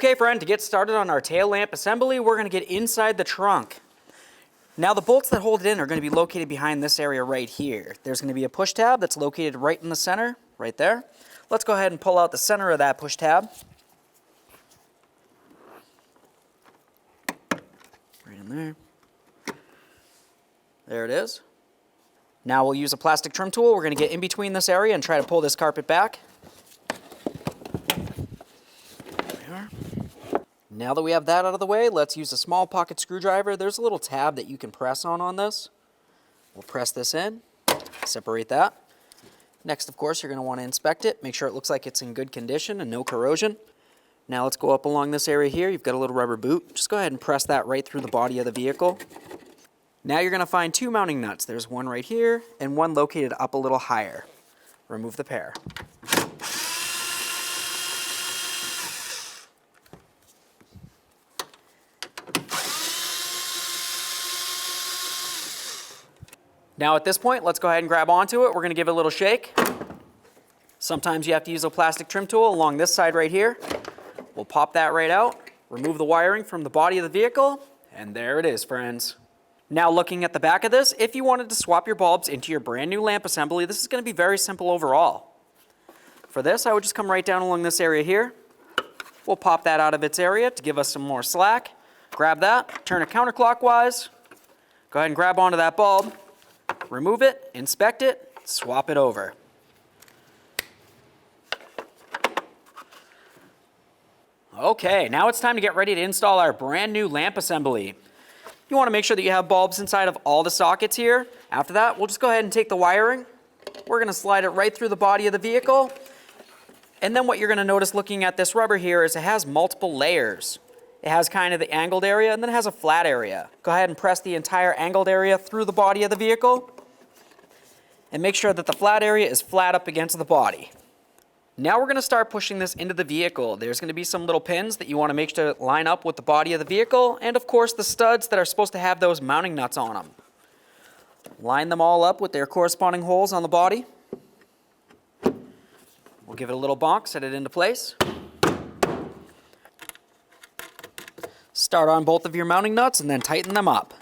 Okay friend, to get started on our tail lamp assembly, we're going to get inside the trunk. Now the bolts that hold it in are going to be located behind this area right here. There's going to be a push tab that's located right in the center, right there. Let's go ahead and pull out the center of that push tab. Right in there. There it is. Now we'll use a plastic trim tool. We're going to get in between this area and try to pull this carpet back. There we are. Now that we have that out of the way, let's use a small pocket screwdriver. There's a little tab that you can press on this. We'll press this in, separate that. Next, of course, you're going to want to inspect it. Make sure it looks like it's in good condition and no corrosion. Now let's go up along this area here. You've got a little rubber boot. Just go ahead and press that right through the body of the vehicle. Now you're going to find two mounting nuts. There's one right here and one located up a little higher. Remove the pair. Now at this point, let's go ahead and grab onto it. We're going to give it a little shake. Sometimes you have to use a plastic trim tool along this side right here. We'll pop that right out, remove the wiring from the body of the vehicle, and there it is, friends. Now looking at the back of this, if you wanted to swap your bulbs into your brand new lamp assembly, this is going to be very simple overall. For this, I would just come right down along this area here. We'll pop that out of its area to give us some more slack. Grab that, turn it counterclockwise, go ahead and grab onto that bulb, remove it, inspect it, swap it over. Okay, now it's time to get ready to install our brand new lamp assembly. You want to make sure that you have bulbs inside of all the sockets here. After that, we'll just go ahead and take the wiring. We're going to slide it right through the body of the vehicle. And then what you're going to notice looking at this rubber here is it has multiple layers. It has kind of the angled area and then it has a flat area. Go ahead and press the entire angled area through the body of the vehicle. And make sure that the flat area is flat up against the body. Now we're going to start pushing this into the vehicle. There's going to be some little pins that you want to make sure to line up with the body of the vehicle, and of course the studs that are supposed to have those mounting nuts on them. Line them all up with their corresponding holes on the body. We'll give it a little bonk, set it into place. Start on both of your mounting nuts and then tighten them up.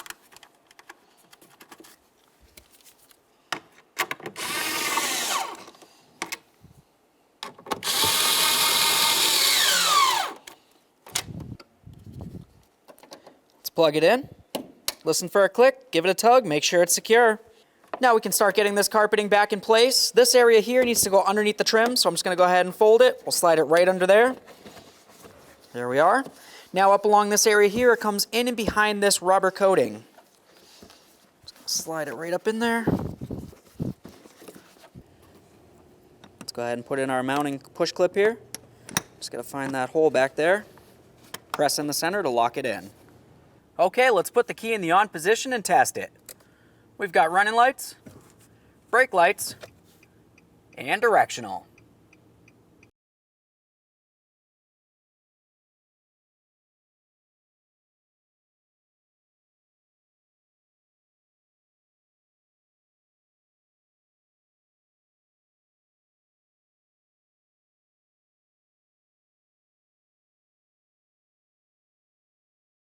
Plug it in, listen for a click, give it a tug, make sure it's secure. Now we can start getting this carpeting back in place. This area here needs to go underneath the trim, so I'm just going to go ahead and fold it. We'll slide it right under there. There we are. Now up along this area here, it comes in and behind this rubber coating. Just going to slide it right up in there. Let's go ahead and put in our mounting push clip here. Just got to find that hole back there. Press in the center to lock it in. Okay, let's put the key in the on position and test it. We've got running lights, brake lights, and directional.